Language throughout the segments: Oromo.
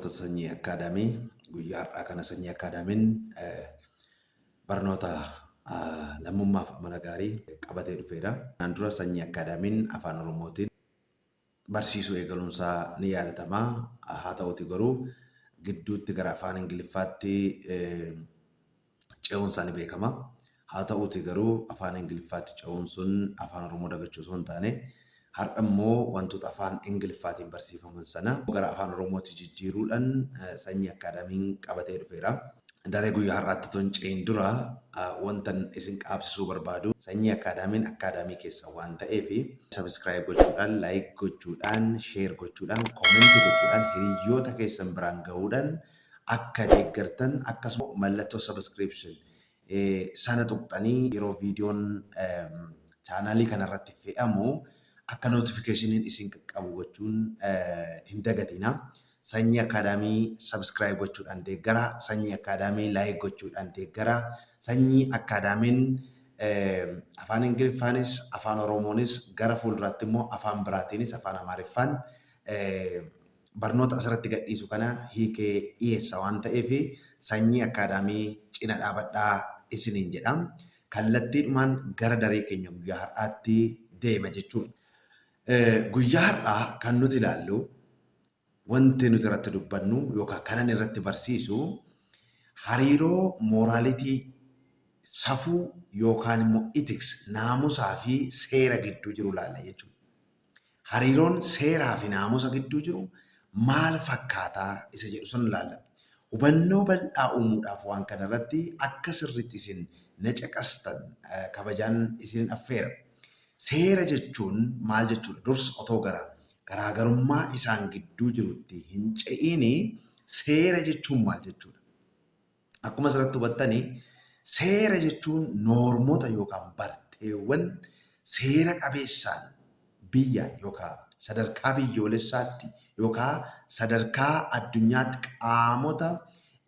Hordoftoota Sanyii Akaadaamii guyyaa har'aa kana Sanyii Akaadaamiin barnoota lammummaaf amala gaarii qabatee dhufeera. Kanaan dura Sanyii Akaadaamiin afaan Oromootiin barsiisuu eegaluunsaa ni yaadatama. Haa ta'uti garuu gidduutti gara afaan Ingiliffaatti ce'uunsaa ni beekama. Haa ta'uti garuu afaan Ingiliffaatti ce'uun sun afaan Oromoo dagachuu osoo hin taane har'a immoo wantoota afaan Ingiliffaatiin barsiifaman sana gara afaan Oromootti jijjiiruudhaan Sanyii Akaadaamiin qabatee dhufeera. Daree guyyaa har'aatti osoo hin ce'in dura wantan isin qaabsisuu barbaadu Sanyii Akaadaamiin akaadaamii keessa waan ta'eef sabiskiraayib gochuudhaan, laayik gochuudhaan, sheer gochuudhaan, koomentii gochuudhaan, hiriyoota keessan biraan gahuudhaan akka deeggartan akkasuma mallattoo sabiskiripshin sana tuqxanii yeroo viidiyoon chaanaalii kanarratti fe'amu akka notifikashiniin isin qaqqabu gochuun hin dagatina. Sanyii Akaadaamii sabiskiraayib gochuudhaan deeggara. Sanyii Akaadaamii laayik gochuudhaan deeggara. Sanyii Akaadaamiin afaan Ingiliffaanis afaan Oromoonis gara fuulduraatti immoo afaan biraatiinis afaan Amaariffaan barnoota asirratti gadhiisu kana hiikee dhiyeessa waan ta'eef Sanyii Akaadaamii cina dhaabadhaa isiniin jedha. Kallattiidhumaan gara daree keenya guyyaa har'aatti deema jechuudha. Guyyaa har'aa kan nuti ilaallu wanti nuti irratti dubbannu yookaan kanan irratti barsiisu hariiroo mooraalitii safuu yookaan immoo itiks naamusaa fi seera gidduu jiru ilaalla jechuudha. Hariiroon seeraa fi naamusa gidduu jiru maal fakkaataa isa jedhu sun ilaalla. Hubannoo bal'aa uumuudhaaf waan kana irratti akka sirriitti isin na caqastan kabajaan isin affeera. Seera jechuun maal jechuudha? Dursa otoo garaagarummaa isaan gidduu jirutti hin ce'iini seera jechuun maal jechuudha? Akkuma asirratti hubattanii seera jechuun noormota yookaan barteewwan seera qabeessaan biyya yookaan sadarkaa biyyoolessaatti yookaan sadarkaa addunyaatti qaamota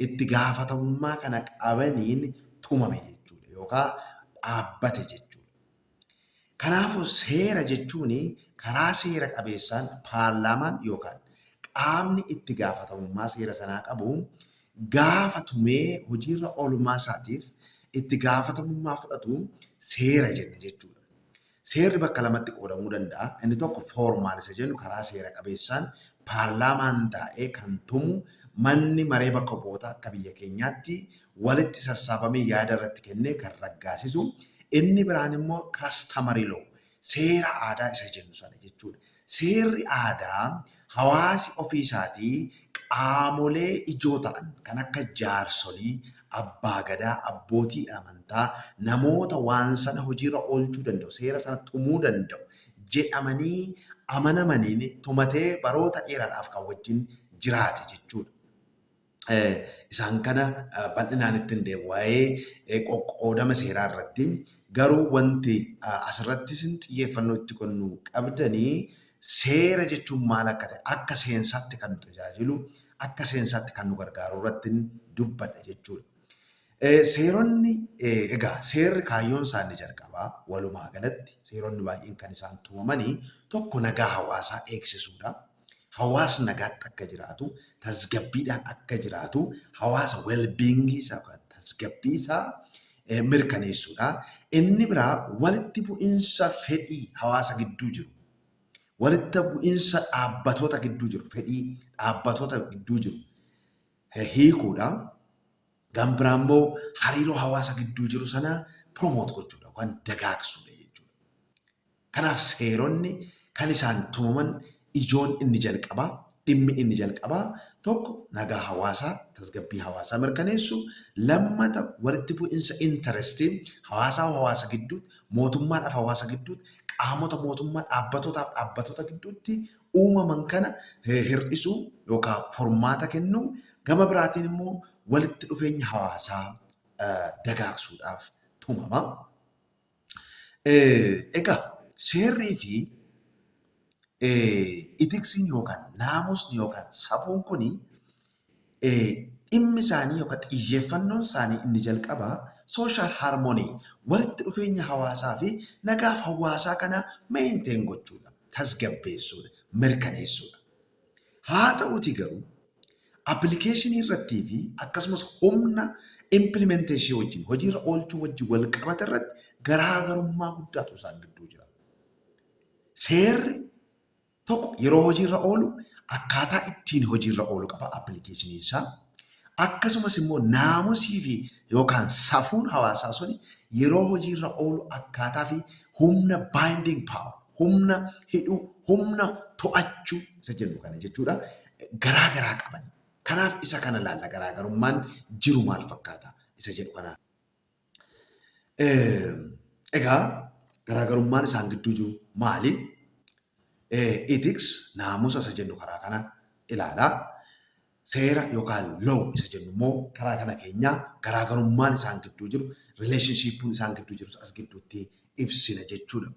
itti gaafatamummaa kana qabaniin tumame jechuudha yookaan dhaabbate jechuudha. Kanaafuu seera jechuun karaa seera qabeessaan paarlaamaan yookaan qaamni itti gaafatamummaa seera sanaa qabu gaafa tumee hojiirra oolmaa isaatiif itti gaafatamummaa fudhatu seera jenna jechuudha. Seerri bakka lamatti qoodamuu danda'a. Inni tokko foormaal isa jennu karaa seera qabeessaan paarlaamaan taa'ee kan tumu manni maree bakka bu'oota akka biyya keenyaatti walitti sassaabamee yaada irratti kennee kan raggaasisu. Inni biraan immoo kastamari loo seera aadaa isa jennu sana jechuudha. Seerri aadaa hawaasi ofii isaatii qaamolee ijoo ta'an kan akka jaarsolii, abbaa gadaa, abbootii amantaa, namoota waan sana hojiirra oolchuu danda'u, seera sana tumuu danda'u jedhamanii amanamaniin tumatee baroota dheeraadhaaf kan wajjin jiraate jechuudha. Isaan kana bal'inaan ittiin deemu waa'ee qoqqoodama seeraa irratti garuu wanti asirrattis xiyyeeffannoo itti kennu qabdanii seera jechuun maal akka ta'e akka seensaatti kan nu tajaajilu akka seensaatti kan nu gargaaru irratti dubbadha jechuudha. Seeronni egaa seerri kaayyoon isaanii jalqabaa walumaa galatti seeronni baay'een kan isaan tumamanii tokko nagaa hawaasaa eegsisuudha. Hawaasni nagaatti akka jiraatu, tasgabbiidhaan akka jiraatu, hawaasa well-beingii isaa tasgabbii isaa mirkaneessuudha. Inni biraa walitti bu'iinsa fedhii hawaasa gidduu jiru, walitti bu'iinsa dhaabbatoota gidduu jiru, fedhii dhaabbatoota gidduu jiru hiikuudha. Kan biraa immoo hariiroo hawaasa gidduu jiru sana promoot gochuudha yookaan dagaagsuudha jechuudha. Kanaaf seeronni kan isaan tumaman ijoon inni jalqabaa, dhimmi inni jalqabaa tokko nagaa hawaasaa, tasgabbii hawaasaa mirkaneessu, lammata walitti bu'iinsa intarestii hawaasaa hawaasa gidduutti, mootummaadhaaf hawaasa gidduutti, qaamota mootummaa dhaabbatootaaf dhaabbatoota gidduutti uumaman kana hir'isuu yookaan furmaata kennuu, gama biraatiin immoo walitti dhufeenya hawaasaa dagaagsuudhaaf tumama. Egaa seerrii fi itiksiin yookaan naamusni yookaan safuun kuni dhimmi isaanii yookaan xiyyeeffannoon isaanii inni jalqabaa sooshaal haarmoonii walitti dhufeenya hawaasaa fi nagaaf hawaasaa kana meenteen gochuudha, tasgabbeessuudha, mirkaneessuudha. Haa ta'uuti garuu appilikeeshinii irrattii fi akkasumas humna implementeeshinii wajjin hojiirra oolchuu wajjin wal qabate irratti garaagarummaa guddaatu isaan gidduu jira. Seerri tokko yeroo hojiirra oolu akkaataa ittiin hojiirra oolu qaba appilikeeshiniin isaa. Akkasumas immoo naamusii fi yookaan safuun hawaasaa suni yeroo hojiirra oolu akkaataa fi humna binding power, humna hidhuu, humna to'achuu isa jennu kana jechuudha. Garaagaraa qaban. Kanaaf isa kana laalla garaagarummaan jiru maal fakkaata isa jedhu kana. Egaa garaagarummaan isaan gidduu jiru maali? Ethics naamusa isa jennu karaa kana ilaalaa. Seera yookaan law isa jennu immoo karaa kana keenyaa garaagarummaan isaan gidduu jiru, relationshipiin isaan gidduu jiru as gidduutti ibsina jechuudha.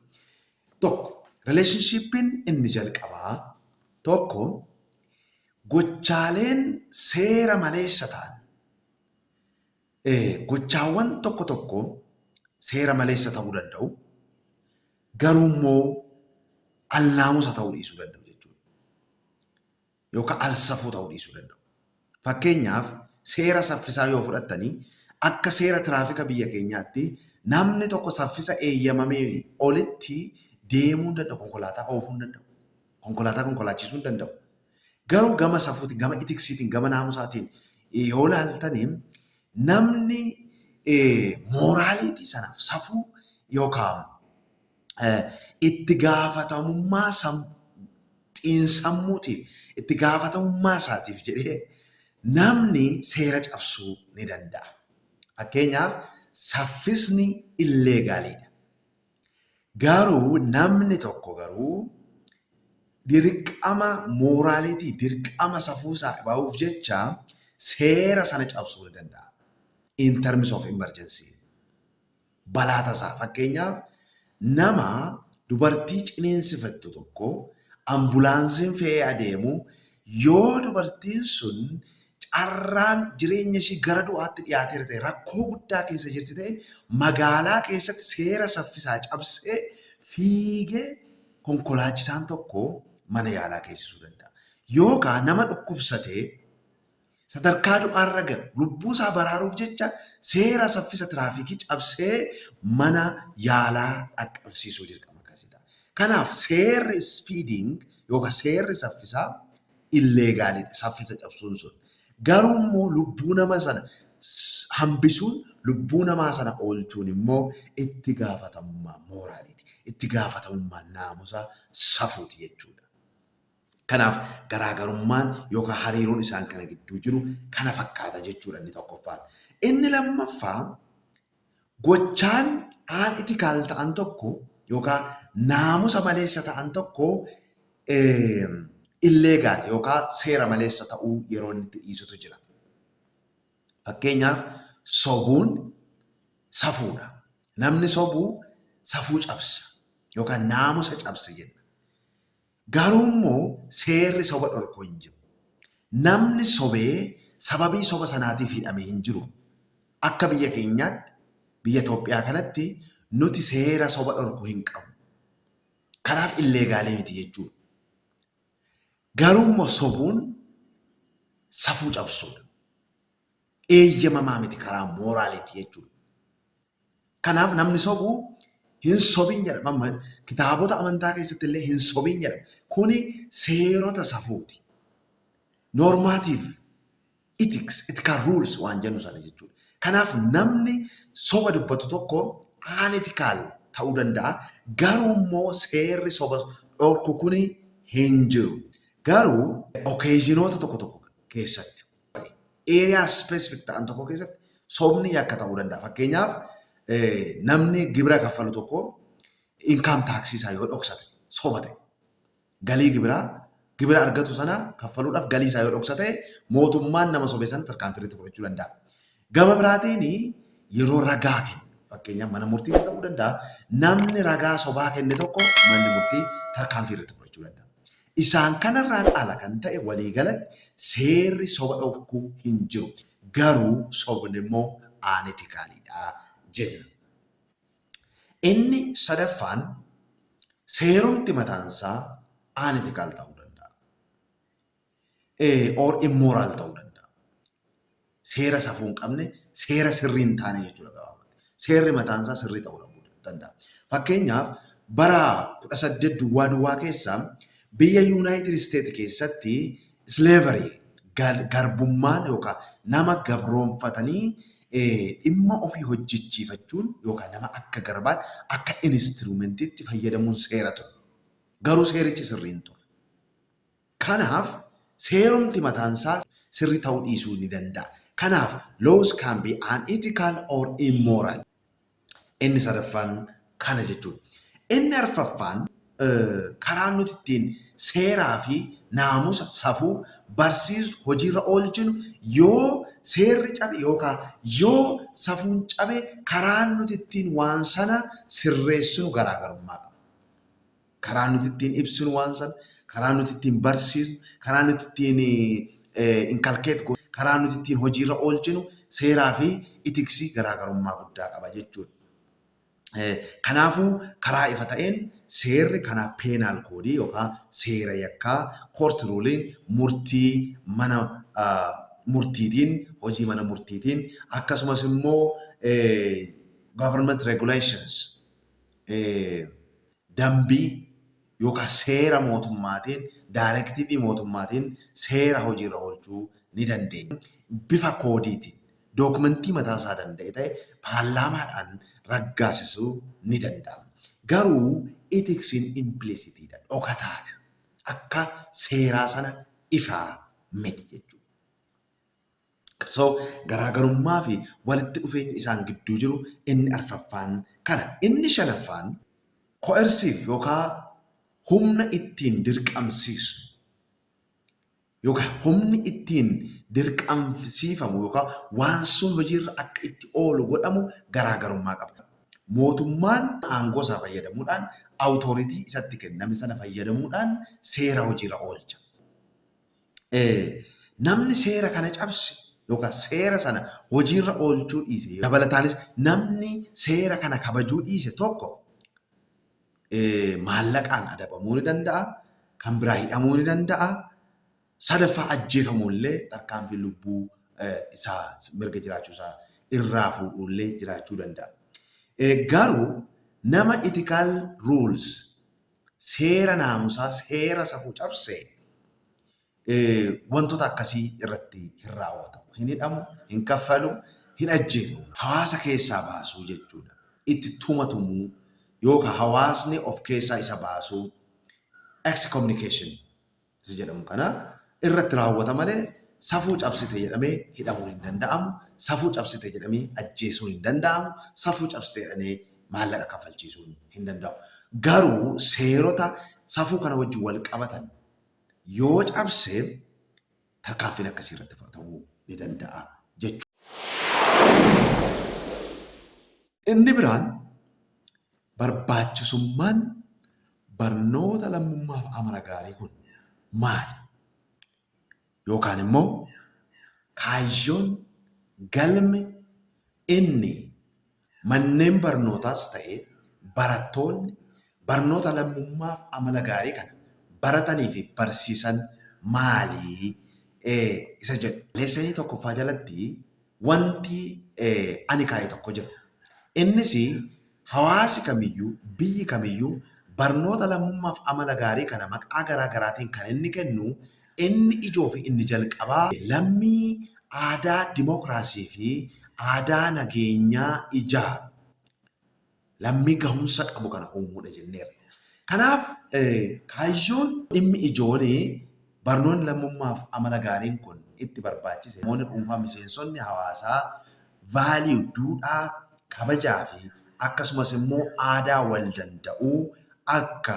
Tokko, relationshipiin inni jalqabaa tokko gochaaleen seera maleessa ta'an, gochaawwan tokko tokko seera maleessa ta'uu danda'u, garuu immoo alnaamusa ta'uu dhiisuu danda'u jechuudha. Yookaan alsafuu ta'uu dhiisuu danda'u. Fakkeenyaaf seera saffisaa yoo fudhattanii akka seera tiraafika biyya keenyaatti namni tokko saffisa eeyyamamee olitti deemuu hin danda'u, konkolaataa oofuu hin danda'u, konkolaataa konkolaachisuu hin danda'u. Garuu gama safuutiin, gama itiksiitiin, gama naamusaatiin yoo ilaaltanii namni mooraaliitii sanaaf safuu yookaan itti gaafatamummaa xiinsammuutiin itti gaafatamummaa isaatiif jedhee namni seera cabsuu ni danda'a. Fakkeenyaaf saffisni illeegaaliidha. Garuu namni tokko garuu dirqama mooraaliitii, dirqama safuusaa bahuuf jecha seera sana cabsuu ni danda'a. In terms of emergency. Balaa tasaa fakkeenyaaf nama dubartii ciniinsifattu tokko ambulaansiin fe'ee adeemu yoo dubartiin sun carraan jireenya ishii gara du'aatti dhiyaateera ta'e rakkoo guddaa keessa jirti ta'e magaalaa keessatti seera saffisaa cabsee fiigee konkolaachisaan tokko mana yaalaa geessisuu danda'a. Yookaan nama dhukkubsatee sadarkaa du'aarra gahu lubbuu isaa baraaruuf jecha seera saffisa tiraafikii cabsee mana yaalaa dhaqqabsiisuu dirqama akkasii ta'a. Kanaaf seerri speeding yookaan seerri saffisaa illeegaalidha saffisa cabsuun sun. Garuu immoo lubbuu nama sana hambisuun lubbuu namaa sana oolchuun immoo itti gaafatamummaa mooraaliiti. Itti gaafatamummaa naamusa safuuti jechuudha. Kanaaf garaagarummaan yookaan hariiroon isaan kana gidduu jiru kana fakkaata jechuudha inni tokkoffaan. Inni lammaffaa gochaan unethical ta'an tokko yookaan naamusa maleessa ta'an tokko illeegaal yookaan seera maleessa ta'uu yeroo inni itti dhiisutu jira. Fakkeenyaaf sobuun safuudha. Namni sobuu safuu cabsa yookaan naamusa cabsa jenna. Garuu immoo seerri soba dhorkuu hin jiru. Namni sobee sababii soba sanaatiif hidhamee hin jiru. Akka biyya keenyaatti, biyya Itoophiyaa kanatti nuti seera soba dhorkuu hin qabnu. Kanaaf illeegaalee miti jechuudha. Garuu immoo sobuun safuu cabsuudha. Eeyyamamaa miti karaa mooraaliiti jechuudha. Kanaaf namni sobuu hin sobin jedhama. Kitaabota amantaa keessatti illee hin sobin jedhama. Kuni seerota safuuti. Normative ethics, ethical rules waan jennu sana jechuudha. Kanaaf namni soba dubbatu tokko unethical ta'uu danda'a. Garuu immoo seerri soba dhorku kuni hin jiru. Garuu occasionoota tokko tokko keessatti area specific ta'an tokko keessatti sobni yakka ta'uu danda'a. Fakkeenyaaf namni gibira kaffalu tokko income tax isaa yoo dhoksate soba ta'e galii gibira argatu sana kaffaluudhaaf galii isaa yoo dhoksate mootummaan nama sobe sana tarkaanfii irratti fudhachuu danda'a. Gama biraatiin yeroo ragaa kennu fakkeenyaaf mana murtii ta'uu danda'a. Namni ragaa sobaa kenne tokko manni murtii tarkaanfii irratti fudhachuu danda'a. Isaan kanarraan ala kan ta'e waliigalatti seerri soba dhorkuu hin jiru. Garuu sobni immoo unethicalidha jenna. Inni sadaffaan seerumti mataansaa unethical ta'uu danda'a. or immoral ta'uu danda'a. Seera safuu hin qabne, seera sirrii hin taane jechuudha gabaabumatti. Seerri mataan isaa sirrii ta'uu danda'a. Fakkeenyaaf bara 18 duwwaa keessa biyya Yuunaayitid Isteet keessatti slavery garbummaan yookaan nama gabroonfatanii dhimma ofii hojjechiifachuun yookaan nama akka garbaatti akka instruumentiitti fayyadamuun seera ture. Garuu seerichi sirrii hin turre. Kanaaf seerumti mataan isaa sirrii ta'uu dhiisuu ni danda'a. Kanaaf laws can be unethical or immoral. Inni sadaffaan kana jechuudha. Inni arfaffaan karaa nuti ittiin seeraa fi naamusa safuu barsiisnu hojiirra oolchinu yoo seerri cabe yookaan yoo safuun cabe karaa nuti ittiin waan sana sirreessinu garaagarummaa qaba. Karaa nuti ittiin ibsinu waan sana, karaa nuti ittiin barsiisnu, karaa nuti ittiin inkalkeet goonu, karaa nuti ittiin hojiirra oolchinu seeraa fi itiksii garaagarummaa guddaa qaba jechuudha. Kanaafuu karaa ifa ta'een seerri kana peenaal koodii yookaan seera yakkaa koort ruuliin murtii mana murtiitiin hojii mana murtiitiin akkasumas immoo government regulations dambii yookaan seera mootummaatiin daayirektiivii mootummaatiin seera hojiirra oolchuu ni dandeenya. Bifa koodiitiin dookumentii mataa isaa danda'e ta'e paarlaamaadhaan raggaasisuu ni danda'ama. Garuu itiksiin impilisitiidha, dhokataadha. Akka seeraa sana ifaa miti jechuudha. So garaagarummaa fi walitti dhufeenyi isaan gidduu jiru inni arfaffaan kana. Inni shanaffaan coercive yookaan humna ittiin dirqamsiisu yookaan humni ittiin dirqamsiifamu yookaan waan sun hojiirra akka itti oolu godhamu garaagarummaa qaba. Mootummaan aangoo isaa fayyadamuudhaan awutooritii isatti kenname sana fayyadamuudhaan seera hojiirra oolcha. Namni seera kana cabse yookaan seera sana hojiirra oolchuu dhiise dabalataanis namni seera kana kabajuu dhiise tokko maallaqaan adabamuu ni danda'a, kan biraa hidhamuu ni danda'a, sadaffaa ajjeefamullee tarkaanfii lubbuu isaa mirga jiraachuu isaa irraa fuudhullee jiraachuu danda'a. Garuu nama ethical rules seera naamusaa seera safuu cabsee wantoota akkasii irratti hin raawwatamu. Hin hidhamu, hin kaffalu, hin ajjeefamu. Hawaasa keessaa baasuu jechuudha. Itti tumatumuu yookaan hawaasni of keessaa isa baasuu excommunication jedhamu kana irratti raawwata malee safuu cabsite jedhamee hidhamuu hin danda'amu. Safuu cabsite jedhamee ajjeesuun hin danda'amu. Safuu cabsite jedhamee maallaqa kaffalchiisuun hin danda'amu. Garuu seerota safuu kana wajjin wal qabatan yoo cabse tarkaanfiin akkasii irratti fudhatamuu ni danda'a jechuudha. Inni biraan barbaachisummaan barnoota lammummaa fi amala gaarii kun maali? Yookaan immoo kaayyoon galme inni manneen barnootaas ta'ee barattoonni barnoota lammummaa fi amala gaarii kana baratanii fi barsiisan maalii isa jedhu. Leesanii tokkoffaa jalatti wanti ani kaa'e tokko jira. Innis hawaasi kamiyyuu biyyi kamiyyuu barnoota lammummaa fi amala gaarii kana maqaa garaa garaatiin kan inni kennu inni ijoo fi inni jalqabaa lammii aadaa dimokiraasii fi aadaa nageenyaa ijaaru lammii gahumsa qabu kana uumuudha jenneera. Kanaaf kaayyoon dhimmi ijoon barnoonni lammummaa fi amala gaariin kun itti barbaachise namoonni dhuunfaa miseensonni hawaasaa vaaliyuu duudhaa kabajaa fi akkasumas immoo aadaa wal danda'uu akka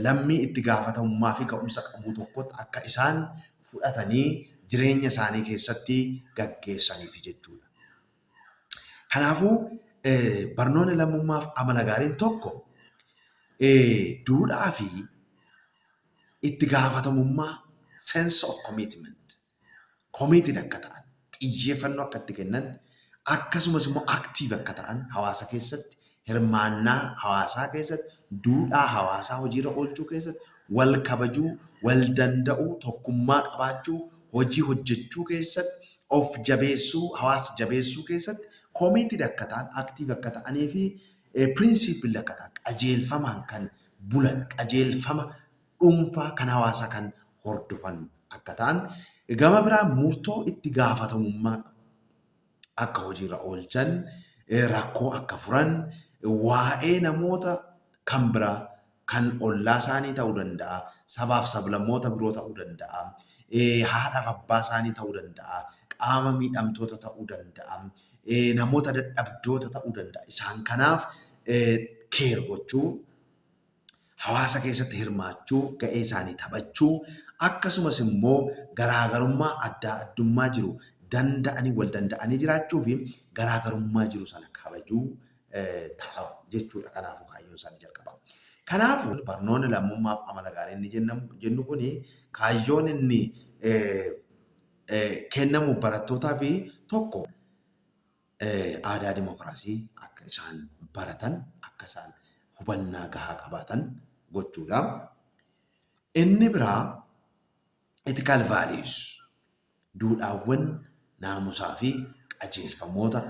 lammii itti gaafatamummaa fi ga'umsa qabu tokkotti akka isaan fudhatanii jireenya isaanii keessatti gaggeessaniif jechuudha. Kanaafuu barnoonni lammummaa fi amala gaariin tokko duudhaa fi itti gaafatamummaa sense of commitment committed akka ta'an xiyyeeffannoo akka itti kennan akkasumas immoo active akka ta'an hawaasa keessatti hirmaannaa hawaasaa keessatti duudhaa hawaasaa hojiirra oolchuu keessatti wal kabajuu, wal danda'uu, tokkummaa qabaachuu, hojii hojjechuu keessatti, of jabeessuu, hawaasa jabeessuu keessatti koomiitid akka ta'an, aktiiv akka ta'anii fi piriinsiipilli akka ta'an qajeelfamaan kan bulan, qajeelfama dhuunfaa kan hawaasaa kan hordofan akka ta'an. Gama biraa murtoo itti gaafatamummaa akka hojiirra oolchan, rakkoo akka furan, waa'ee namoota kan biraa kan ollaa isaanii ta'uu danda'a, sabaaf sablammoota biroo ta'uu danda'a, haadhaaf abbaa isaanii ta'uu danda'a, qaama miidhamtoota ta'uu danda'a, namoota dadhabdoota ta'uu danda'a. Isaan kanaaf keer gochuu, hawaasa keessatti hirmaachuu, ga'ee isaanii taphachuu, akkasumas immoo garaagarummaa adda addummaa jiru danda'anii wal danda'anii jiraachuu fi garaagarummaa jiru sana kabajuu ta'a jechuudha. Kanaafuu kaayyoon isaanii jalqaba. Kanaafuu barnoonni lammummaaf amala gaarii inni jennu kuni kaayyoon inni kennamu barattootaa fi tokko aadaa dimokiraasii akka isaan baratan, akka isaan hubannaa gahaa qabaatan gochuudha. Inni biraa ethical values, duudhaawwan naamusaa fi qajeelfamoota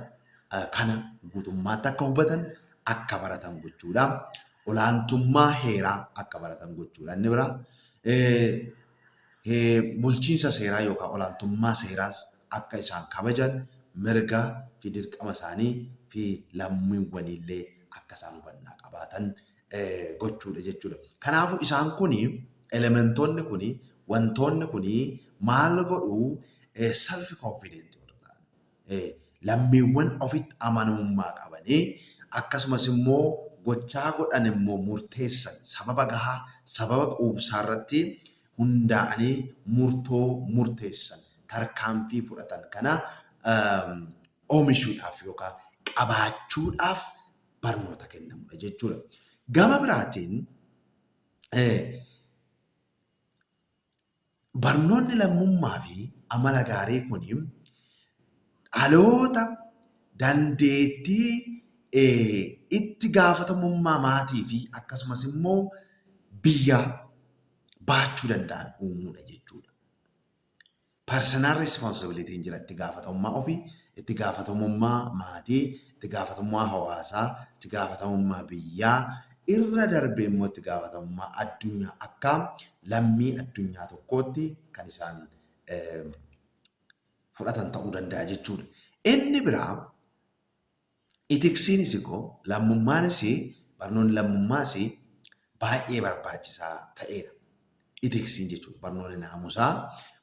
kana guutummaatti akka hubatan, akka baratan gochuudha. Olaantummaa heeraa akka baratan gochuudha. Inni biraa bulchiinsa seeraa yookaan olaantummaa seeraas akka isaan kabajan, mirga fi dirqama isaanii fi lammiiwwanillee akka isaan hubannaa qabaatan gochuudha jechuudha. Kanaafuu isaan kuni elementoonni kuni wantoonni kuni maal godhuu self confident lammiiwwan ofitti amanamummaa qabanii akkasumas immoo gochaa godhan immoo murteessan sababa gahaa sababa quubsaa irratti hundaa'anii murtoo murteessan tarkaanfii fudhatan kana oomishuudhaaf yookaan qabaachuudhaaf barnoota kennamudha jechuudha. Gama biraatiin barnoonni lammummaa fi amala gaarii kuni dhaloota dandeettii itti gaafatamummaa maatii fi akkasumas immoo biyya baachuu danda'an uumuudha jechuudha. Personal responsibility jira, itti gaafatamummaa ofii, itti gaafatamummaa maatii, itti gaafatamummaa hawaasaa, itti gaafatamummaa biyyaa, irra darbee immoo itti gaafatamummaa addunyaa akka lammii addunyaa tokkootti kan isaan fudhatan ta'uu danda'a jechuudha. Inni biraa itiksiinis immoo lammummaanis barnoonni lammummaas baay'ee barbaachisaa ta'eera. Itiksiin jechuudha barnoonni naamusaa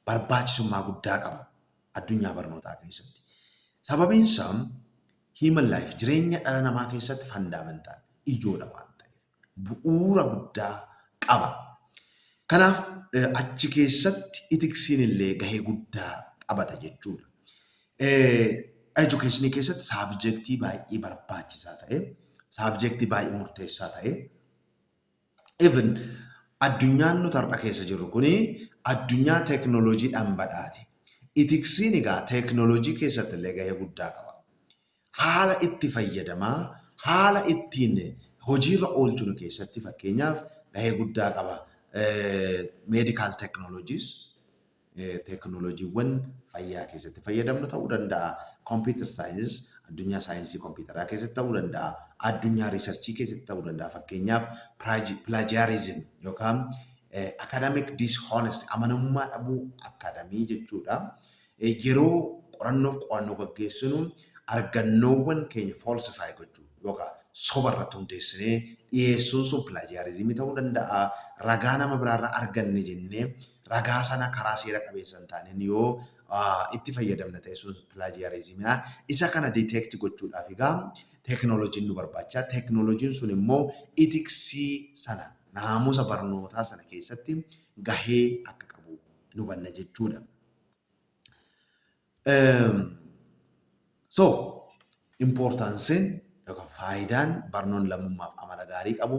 barbaachisummaa guddaa qaba addunyaa barnootaa keessatti. Sababiin isaa human life jireenya dhala namaa keessatti fundaamentaal ijoodha waan ta'eef bu'uura guddaa qaba. Kanaaf achi keessatti itiksiin illee gahee guddaa taphata jechuudha. Edukeeshinii keessatti saabjektii baay'ee barbaachisaa ta'e, saabjektii baay'ee murteessaa ta'e, even addunyaan nuti har'a keessa jirru kuni addunyaa teeknooloojiidhaan badhaate. Itiksiin egaa teeknooloojii keessatti illee gahee guddaa qaba. Haala itti fayyadamaa, haala ittiin hojiirra oolchinu keessatti fakkeenyaaf gahee guddaa qaba. Medical technologies, teeknooloojiiwwan fayyaa keessatti fayyadamnu ta'uu danda'a. Computer science, addunyaa saayinsii kompiitaraa keessatti ta'uu danda'a. Addunyaa riisarchii keessatti ta'uu danda'a. Fakkeenyaaf plagiarism yookaan academic dishonest amanamummaa dhabuu akadamii jechuudha. Yeroo qo'annoo gaggeessinu argannoowwan keenya falsify gochuu yookaan soba irratti hundeessinee dhiyeessuun sun plagiarismii ta'uu danda'a. Ragaa nama biraarraa arganne jennee ragaa sana karaa seera qabeessa hin taaneen yoo itti fayyadamna ta'e sun plagiarismidha. Isa kana detect gochuudhaaf egaa teeknooloojiin nu barbaachisa. Teeknooloojiin sun immoo itiksii sana naamusa barnootaa sana keessatti gahee akka qabu nu hubanna jechuudha. So importansiin yookaan faayidaan barnoonni lammummaaf amala gaarii qabu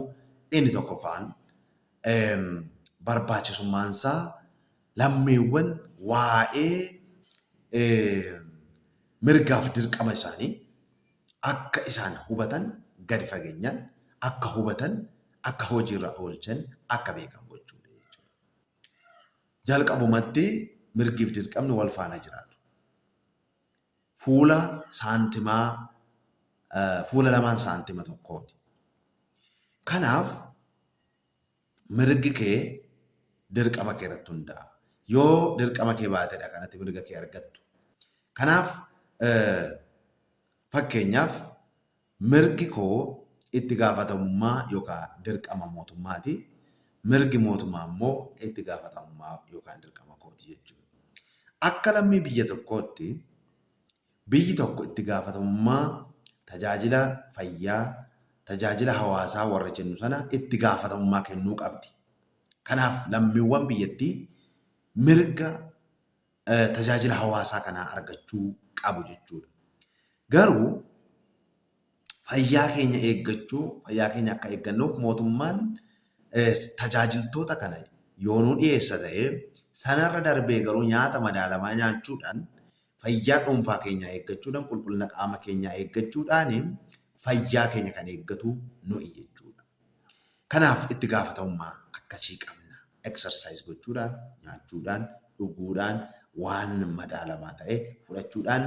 inni tokkoffaan barbaachisummaansaa lammiiwwan waa'ee mirgaaf dirqama isaanii akka isaan hubatan gadi fageenyaan akka hubatan akka hojiirra oolchan akka beekan gochuudha jalqabumatti mirgiif dirqamni wal faana jiraatu. Fuula saantimaa fuula lamaan saantima tokkooti. Kanaaf mirgi kee dirqama kee irratti hundaa'a. Yoo dirqama kee baatedha kanatti mirga kee argattu. Kanaaf fakkeenyaaf mirgi koo itti gaafatamummaa yookaan dirqama mootummaati. Mirgi mootummaa immoo itti gaafatamummaa yookaan dirqama kooti jechuudha. Akka lammii biyya tokkootti biyyi tokko itti gaafatamummaa tajaajila fayyaa, tajaajila hawaasaa warra jennu sana itti gaafatamummaa kennuu qabdi. Kanaaf lammiiwwan biyyattii mirga tajaajila hawaasaa kanaa argachuu qabu jechuudha. Garuu fayyaa keenya eeggachuu, fayyaa keenya akka eeggannuuf mootummaan tajaajiltoota kana yoo nu dhiyeessa ta'ee sanarra darbee garuu nyaata madaalamaa nyaachuudhaan fayyaa dhuunfaa keenyaa eeggachuudhaan qulqullina qaama keenyaa eeggachuudhaan fayyaa keenya kan eeggatu nuyi jechuudha. Kanaaf itti gaafatamummaa akkasii qabna. Exercise gochuudhaan, nyaachuudhaan, dhuguudhaan, waan madaalamaa ta'e fudhachuudhaan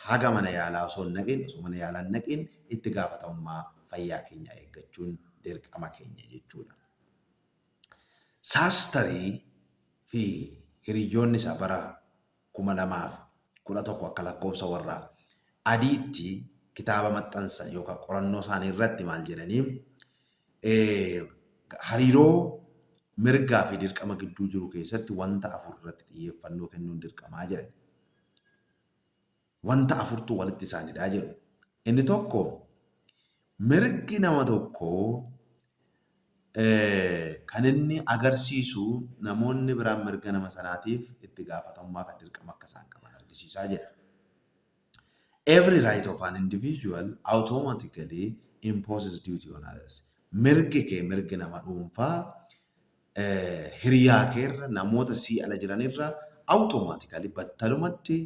haga mana yaalaa osoo hin naqin, osoo mana yaalaa hin naqin itti gaafatamummaa fayyaa keenyaa eeggachuun dirqama keenya jechuudha. Saastarii fi hiriyoonni isaa bara 2011 akka lakkoofsa warraa adiitti kitaaba maxxansan yookaan qorannoo isaanii irratti maal jedhanii hariiroo mirgaa fi dirqama gidduu jiru keessatti wanta afur irratti xiyyeeffannoo kennuun dirqamaa jedhan. Wanta afurtu walitti isaanidha jedhu. Inni tokko mirgi nama tokkoo kan inni agarsiisu namoonni biraan mirga nama sanaatiif itti gaafatamummaa kan dirqama akka isaan qaban argisiisaa jedha. Every right of an individual automatically imposes duty on others. Mirgi kee mirgi nama dhuunfaa hiriyaa keerra namoota sii ala jiranirra automatically battalumatti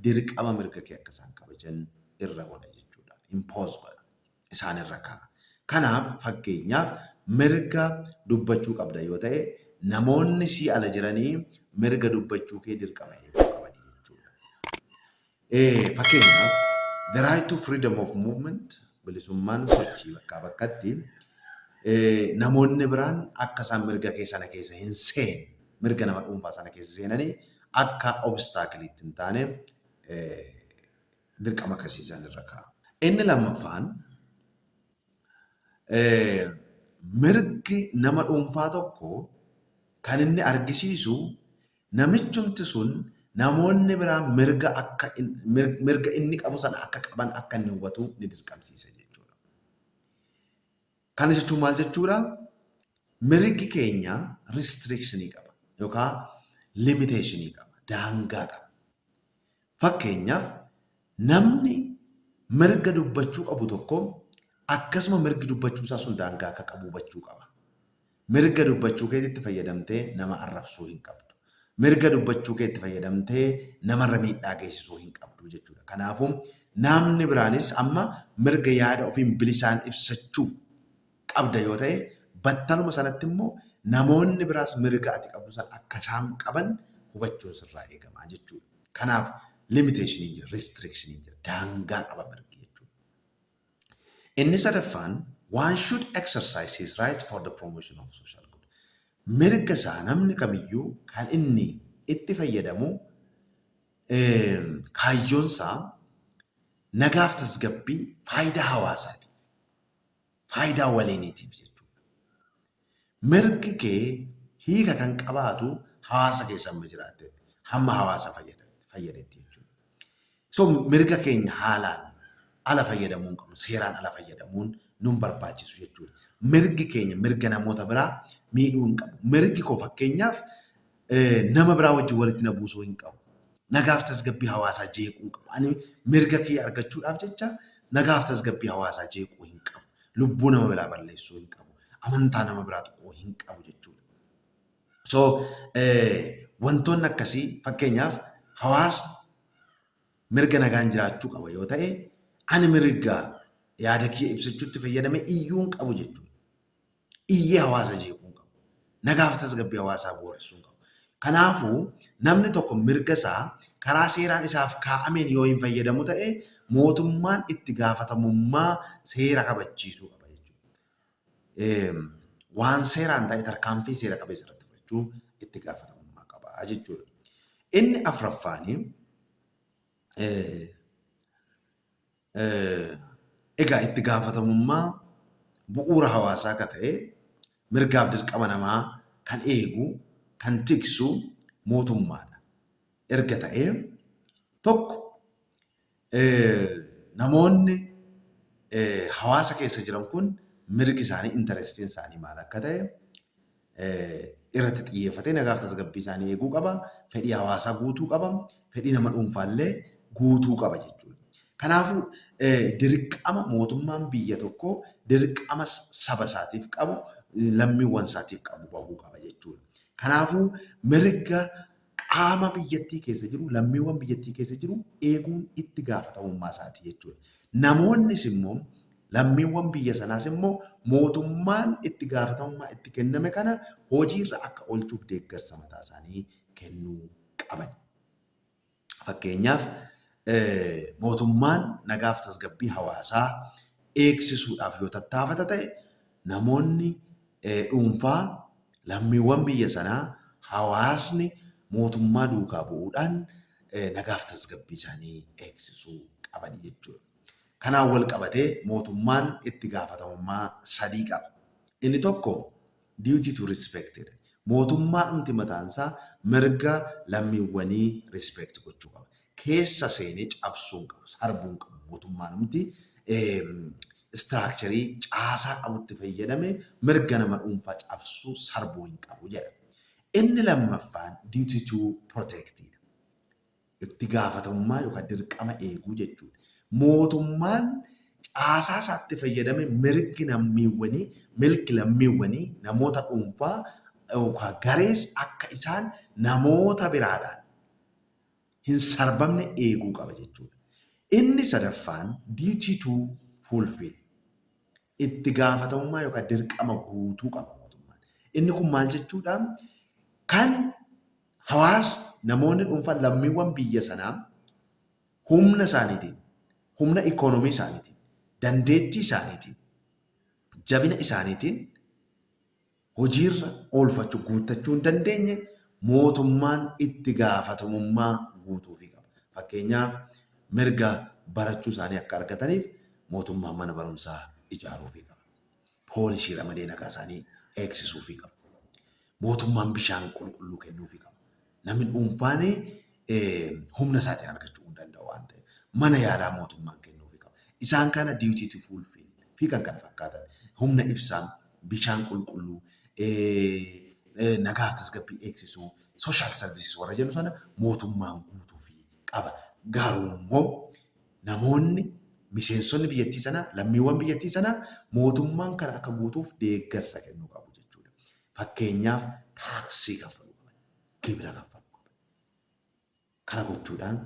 dirqama mirga kee akka isaan kabajan irra godha jechuudha. Impose godha. Isaan irra kaa'a. Kanaaf fakkeenyaaf mirga dubbachuu qabda yoo ta'e namoonni sii ala jiranii mirga dubbachuu kee dirqama eeguu qabani jechuudha. Fakkeenyaaf the right to freedom of movement bilisummaan sochii bakkaa bakkatti namoonni biraan akka isaan mirga kee sana keessa hin seenne mirga nama dhuunfaa sana keessa seenanii akka obstaakiliitti hin taane dirqama akkasiisan irra kaa'a. Inni lammaffaan mirgi nama dhuunfaa tokko kan inni argisiisu namichumti sun namoonni biraan mirga inni qabu sana akka qaban akka inni hubatu ni dirqamsiisa jechuudha. Kana jechuun maal jechuudha? Mirgi keenya restrictionii qaba yookaan limitationii qaba, daangaa qaba. Fakkeenyaaf namni mirga dubbachuu qabu tokko akkasuma mirgi dubbachuu isaa sun daangaa akka qabu hubachuu qaba. Mirga dubbachuu keetti fayyadamtee nama arrabsuu hin qabdu. Mirga dubbachuu keetti fayyadamtee namarra miidhaa geessisuu hin qabdu jechuudha. Kanaafuu namni biraanis amma mirga yaada ofiin bilisaan ibsachuu qabda yoo ta'e battaluma sanatti immoo namoonni biraas mirga ati qabdu sana akka isaan qaban hubachuun sirraa eegama jechuudha. Kanaaf limitationii jira, restrictionii jira, daangaa qaba mirgi jechuudha. Inni sadaffaan one should exercise his right for the promotion of social good. Mirga isaa namni kamiyyuu kan inni itti fayyadamu kaayyoon isaa nagaaf tasgabbii faayidaa hawaasaatiif, faayidaa waliiniitiif jechuudha. Mirgi kee hiika kan qabaatu hawaasa keessa amma jiraatte hamma hawaasa fayyadetti jechuudha. So mirga keenya haalaan ala fayyadamuun qabnu, seeraan ala fayyadamuun nun barbaachisu jechuudha. Mirgi keenya mirga namoota biraa miidhuu hin qabu. Mirgi koo fakkeenyaaf nama biraa wajjin walitti na buusuu hin qabu. Nagaaf tasgabbii hawaasaa jeequu hin qabu. Ani mirga kee argachuudhaaf jecha nagaaf tasgabbii hawaasaa jeequu hin qabu. Lubbuu nama biraa balleessuu hin qabu. Amantaa nama biraa tuquu hin qabu jechuudha. So wantoonni akkasii fakkeenyaaf hawaasni mirga nagaan jiraachuu qaba yoo ta'e ani mirga yaada kee ibsachuutti fayyadame iyyuu hin qabu jechuudha. Iyyee hawaasa jeequu hin qabu. Nagaaf tasgabbii hawaasaa booressuu hin qabu. Kanaafuu namni tokko mirga isaa karaa seeraan isaaf kaa'ameen yoo hin fayyadamu ta'e mootummaan itti gaafatamummaa seera kabachiisuu qaba jechuudha. Waan seeraan ta'e tarkaanfii seera qabeessa irratti fudhachuu itti gaafatamummaa qaba jechuudha. Inni afuraffaanii egaa itti gaafatamummaa bu'uura hawaasaa akka ta'e mirgaaf dirqama namaa kan eegu kan tiksu mootummaadha. Erga ta'ee tokko namoonni hawaasa keessa jiran kun mirgi isaanii intarestiin isaanii maal akka ta'e irratti xiyyeeffatee nagaaf tasgabbii isaanii eeguu qaba. Fedhii hawaasaa guutuu qaba. Fedhii nama dhuunfaallee guutuu qaba jechuudha. Kanaafuu dirqama mootummaan biyya tokkoo dirqama saba isaatiif qabu lammiiwwan isaatiif qabu bahuu qaba jechuudha. Kanaafuu mirga qaama biyyattii keessa jiru lammiiwwan biyyattii keessa jiru eeguun itti gaafatamummaa isaati jechuudha. Namoonnis immoo lammiiwwan biyya sanaas immoo mootummaan itti gaafatamummaa itti kenname kana hojiirra akka oolchuuf deeggarsa mataa isaanii kennuu qaban. Fakkeenyaaf mootummaan nagaaf tasgabbii hawaasaa eegsisuudhaaf yoo tattaafata ta'e namoonni dhuunfaa lammiiwwan biyya sanaa hawaasni mootummaa duukaa bu'uudhaan nagaaf tasgabbii isaanii eegsisuu qaban jechuudha. Kanaan wal qabatee mootummaan itti gaafatamummaa sadii qaba. Inni tokko duty to respect. Mootummaa dhumti mataansaa mirga lammiiwwanii respect gochuu qaba. Keessa seenee cabsuu hin qabu, sarbuu hin qabu. Mootummaan dhumti istiraakcharii caasaa qabutti fayyadame mirga nama dhuunfaa cabsuu sarbuu hin qabu jedha. Inni lammaffaan duty to protect. Itti gaafatamummaa yookaan dirqama eeguu jechuudha. Mootummaan caasaa isaatti fayyadame mirgi lammiiwwanii namoota dhuunfaa yookaan garees akka isaan namoota biraadhaan hin sarbamne eeguu qaba jechuudha. Inni sadaffaan duty to fulfill. Itti gaafatamummaa yookaan dirqama guutuu qaba mootummaan. Inni kun maal jechuudha? Kan hawaasni namoonni dhuunfaa lammiiwwan biyya sanaa humna isaaniitiin, humna ikoonoomii isaaniitiin, dandeettii isaaniitiin, jabina isaaniitiin hojiirra oolfachuu guuttachuu hin dandeenye mootummaan itti gaafatamummaa guutuufii qaba. Fakkeenyaaf mirga barachuu isaanii akka argataniif mootummaan mana barumsaa ijaaruufii qaba. Poolisii ramadee nagaa isaanii eegsisuufii qaba. Mootummaan bishaan qulqulluu kennuufii qaba. Namni dhuunfaan humna isaatiin argachuu hin danda'u waan ta'eef mana yaalaa mootummaan kennuufii qaba. Isaan kana duty to fulfill fi kan kana fakkaatan humna ibsaa, bishaan qulqulluu, nagaaf tasgabbii eegsisuu, social services warra jennu sana mootummaan guutuufii qaba. Garuu immoo namoonni miseensonni biyyattii sanaa, lammiiwwan biyyattii sanaa mootummaan kana akka guutuuf deeggarsa kennuu qabu jechuudha. Fakkeenyaaf taaksii kaffaluu qaban, gibira kaffaluu qaban. Kana gochuudhaan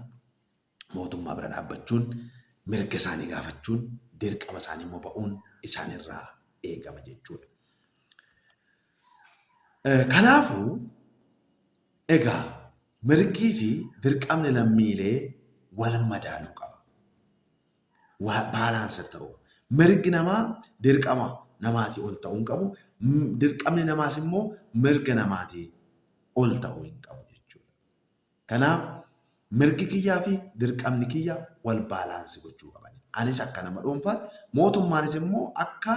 mootummaa bira dhaabbachuun, mirga isaanii gaafachuun, dirqama isaanii immoo ba'uun isaanirraa eegama jechuudha. Kanaafuu egaa mirgii fi dirqamni lammiilee wal madaaluu qaba. Baalaansa ta'u. Mirgi namaa dirqama namaatii ol ta'uu hin qabu. Dirqamni namaas immoo mirga namaatii ol ta'uu hin qabu jechuudha. Kanaaf mirgi kiyyaa fi dirqamni kiyya wal baalaansi gochuu qaban. Anis akka nama dhuunfaatti mootummaanis immoo akka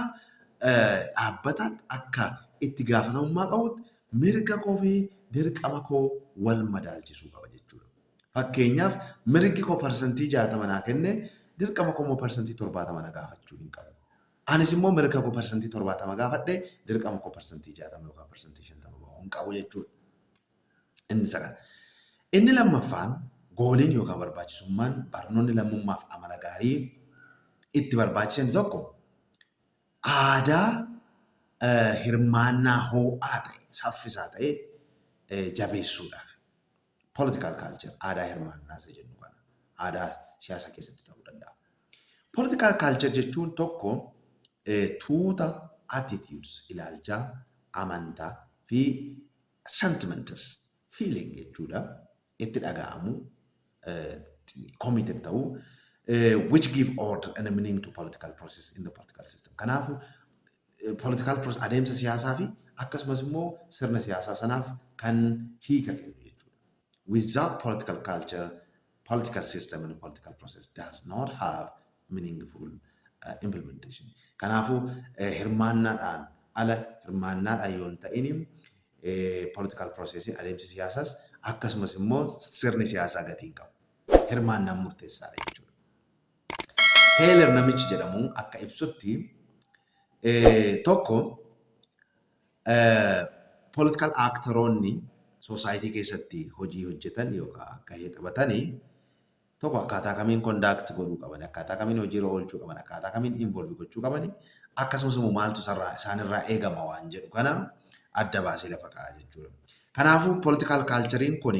dhaabbataatti akka itti gaafatamummaa qabutti mirga koo fi dirqama koo wal madaalchisuu qaba jechuudha. Fakkeenyaaf mirgi koo parsantii 60 naa kenne dirqama koo immoo parsantii 70 na gaafachuu hin qabu. Anis immoo mirga koo parsantii 70 gaafadhe dirqama koo parsantii 60 yookaan parsantii 50 bahuu hin qabu jechuudha. Inni sagal. Inni lammaffaan gooliin yookaan barbaachisummaan barnoonni lammummaaf amala gaarii itti barbaachisan tokko aadaa hirmaannaa ho'aa ta'e, saffisaa ta'e jabeessuudhaaf. Political culture aadaa hirmaannaa isa jennu kana aadaa siyaasa keessatti ta'uu danda'a. Political culture jechuun tokko tuuta attitudes ilaalchaa, amantaa fi sentiments feeling jechuudha. Itti dhaga'amu committed ta'uu which give order and a meaning to political process in the political system. Kanaafu political process adeemsa siyaasaa fi akkasumas immoo sirna siyaasaa sanaaf kan hiika kennu jechuudha. Without political culture, political system and political process does not have meaningful implementation. Kanaafu hirmaannaadhaan ala hirmaannaadhaan yoo hin ta'in political process adeemsi siyaasaas akkasumas immoo sirni siyaasaa gatii hin qabu. Hirmaannaan murteessaadha jechuudha. Taylor namichi jedhamu akka ibsutti tokko political actoroonni society keessatti hojii hojjetan yookaan gahee taphatanii tokko akkaataa kamiin conduct godhuu qaban, akkaataa kamiin hojiirra oolchuu qaban, akkaataa kamiin involve gochuu qaban, akkasumas immoo maaltu isaanirraa eegama waan jedhu kana adda baasee lafa kaa'a jechuudha. Kanaafuu political culturein kun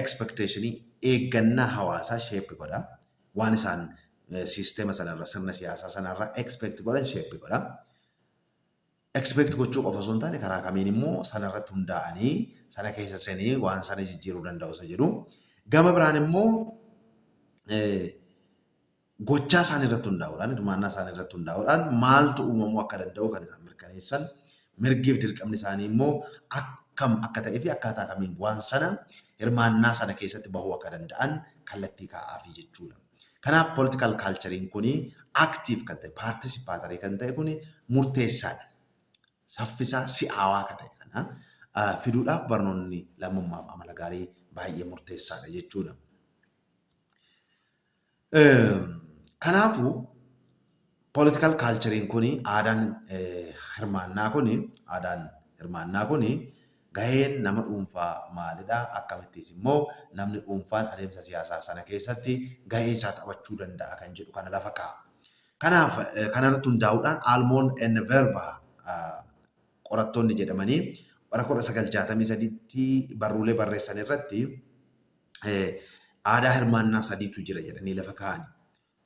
expectationii eeggannaa hawaasaa shape godha. Waan isaan sisteema sanarra sirna siyaasaa sanarra expect godhan shape godha. Expect gochuu qofa osoo hin taane karaa kamiin immoo sanarratti hundaa'anii sana keessa seenii waan sana jijjiiruu danda'u isa jedhu. Gama biraan immoo gochaa isaan irratti hundaa'uudhaan, hirmaannaa isaan irratti hundaa'uudhaan maaltu uumamuu akka danda'u kan isaan mirkaneessan. Mirgiif dirqamni isaanii immoo akkam akka ta'ee fi akkaataa kamiin waan sana hirmaannaa sana keessatti bahuu akka danda'an kallattii kaa'aafi jechuudha. Kanaaf political culturein kun active kan ta'e, participatory kan ta'e kun murteessaadha. Saffisaa si'aawaa akka ta'e kana fiduudhaaf barnoonni lammummaaf amala gaarii baay'ee murteessaadha jechuudha. Kanaafuu political culturein kun aadaan hirmaannaa kun gaheen nama dhuunfaa maalidha? Akkamittis immoo namni dhuunfaan adeemsa siyaasaa sana keessatti gahee isaa taphachuu danda'a kan jedhu kana lafa kaa'a. Kanaaf kanarratti hundaa'uudhaan Almond and Verba qorattoonni jedhamanii bara 1963tti barruulee barreessan irratti aadaa hirmaannaa sadiitu jira jedhanii lafa kaa'ani.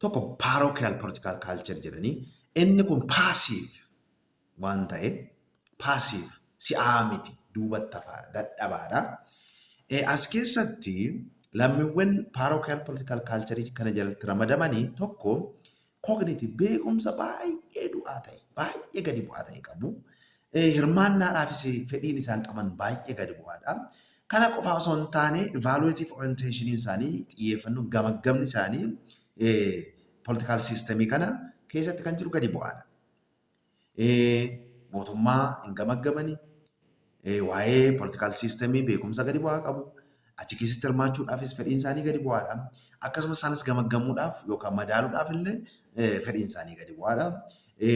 Tokko parochial political culture jedhanii inni kun passive waan ta'e passive si'aa miti duubatti hafaadha dadhabaadha. As keessatti lammiiwwan parochial political culture kana jalatti ramadamanii tokko cognitive beekumsa baay'ee du'aa ta'e baay'ee gadi bu'aa ta'e qabu. Hirmaannaadhaafis fedhiin isaan qaban baay'ee gadi bu'aadha. Kana qofaa osoo hin taane evaluative orientation isaanii xiyyeeffannoo gamaggamni isaanii political systemii kana keessatti kan jiru gadi bu'aadha. Mootummaa hin gamaggamanii waa'ee political systemii beekumsa gadi bu'aa qabu. Achi keessatti hirmaachuudhaafis fedhiin isaanii gadi bu'aadha. Akkasumas isaanis gamaggamuudhaaf yookaan madaaluudhaaf illee fedhiin isaanii gadi bu'aadha.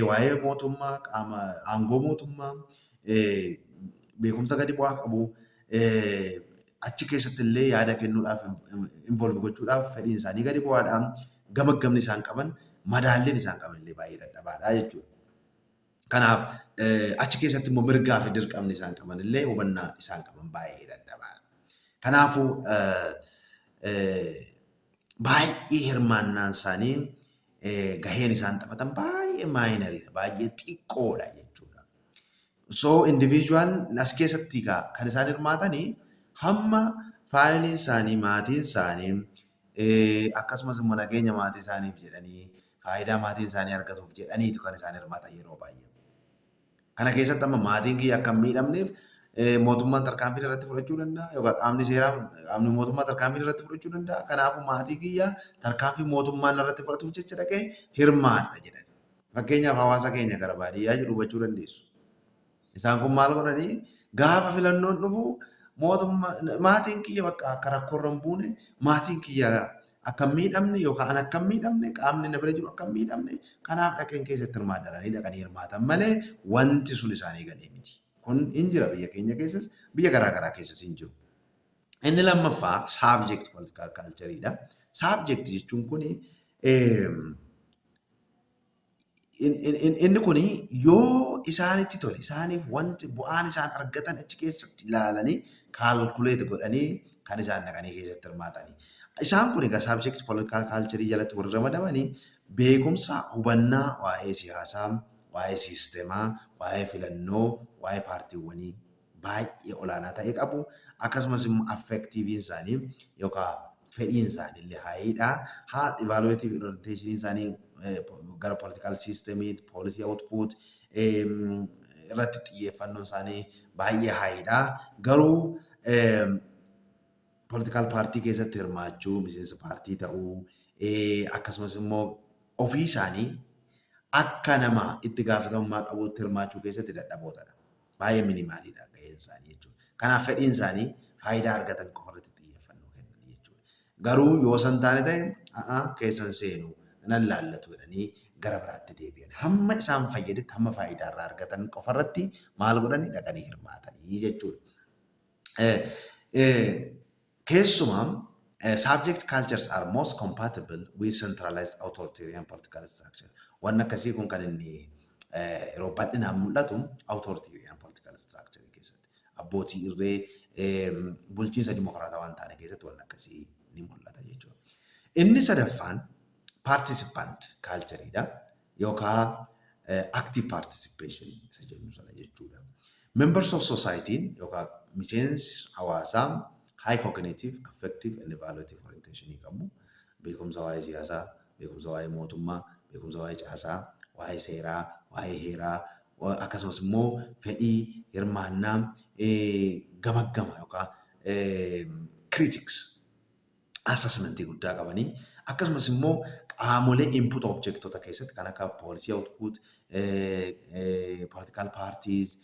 Waa'ee mootummaa qaama aangoo mootummaa beekumsa gadi bu'aa qabu. Achi keessatti illee yaada kennuudhaaf involve gochuudhaaf fedhiin isaanii gadi bu'aadha. Gamaggamni isaan qaban madaalliin isaan qaban illee baay'ee dadhabaadha jechuudha. Kanaaf achi keessatti immoo mirgaa fi dirqamni isaan qaban illee hubannaa isaan qaban baay'ee dadhabaadha. Kanaafuu baay'ee hirmaannaan isaanii gaheen isaan taphatan baay'ee maayinariidha, baay'ee xiqqoodha jechuudha. So individual as keessatti kan isaan hirmaatanii hamma faayiliin isaanii, maatiin isaanii akkasumas immoo nageenya maatii isaaniif jedhanii faayidaa maatiin isaanii argatuuf jedhaniitu kan isaan hirmaatan yeroo baay'ee. Kana keessatti amma maatiin kiyya akka hin miidhamneef mootummaan tarkaanfii irratti fudhachuu danda'a yookaan qaamni mootummaa tarkaanfii irratti fudhachuu danda'a. Kanaafuu maatii kiyya tarkaanfii mootummaan irratti fudhatuuf jecha dhaqee hirmaadha jedhan. Fakkeenyaaf hawaasa keenya gara baadiyyaa jiru hubachuu dandeessu. Isaan kun maal godhanii gaafa filannoon dhufu maatiin kiyya bakka akka rakkoorra hin buune maatiin kiyya akka hin miidhamne yookaan akka hin miidhamne qaamni na bira jiru akka hin miidhamne kanaaf dhaqeen keessatti hirmaatanii dhaqanii hirmaatan malee wanti sun isaanii galee miti. Kun hin jira biyya keenya keessas biyya garaagaraa keessas hin jiru. Inni lammaffaa subject political cultureidha. Subject jechuun kun inni kun yoo isaanitti tole isaaniif wanti bu'aan isaan argatan achi keessatti ilaalanii kaalkuleet godhanii kan isaan dhaqanii keessatti hirmaatanii. Isaan kun egaa subject political culture jalatti warri ramadamanii beekumsa hubannaa waa'ee siyaasaa, waa'ee siisteemaa, waa'ee filannoo, waa'ee paartiiwwanii baay'ee olaanaa ta'e qabu. Akkasumas immoo affektiiviin isaanii yookaan fedhiin isaanii illee haayidha. Haa evaluative orientation isaanii gara political systemii, policy output irratti xiyyeeffannoon isaanii baay'ee haayidha. Garuu political party keessatti hirmaachuu, miseensa paartii ta'uu, akkasumas immoo ofii isaanii akka nama itti gaafatamummaa qabuutti hirmaachuu keessatti dadhabootadha. Baay'ee minimaalidha gaheen isaanii jechuudha. Kanaaf fedhiin isaanii faayidaa argatan qofa irratti xiyyeeffannoo kennan jechuudha. Garuu yoo san taane ta'e keessan seenuu nan laallatu jedhanii gara biraatti deebi'an. Hamma isaan fayyadetti hamma faayidaa irraa argatan qofa irratti maal godhanii dhaqanii hirmaatanii jechuudha. Keessumaa subject cultures are most compatible with centralized authoritarian political structure. Waan akkasii kun kan inni yeroo bal'inaan mul'atu authoritarian political structure keessatti. Abbootii irree bulchiinsa dimokiraataa waan taane keessatti waan akkasii ni mul'ata jechuudha. Inni sadaffaan participant cultureidha yookaan active participation isa jennu sana jechuudha. Members of society yookaan miseensi hawaasaa high cognitive, affective and evaluative orientation qabu. Beekumsa waa'ee siyaasaa, beekumsa waa'ee mootummaa, beekumsa waa'ee caasaa, waa'ee seeraa, waa'ee heeraa, akkasumas immoo fedhii hirmaannaa gamaggama yookaan critics assessmentii guddaa qabanii akkasumas immoo qaamolee input objectoota keessatti kan akka policy output, political parties,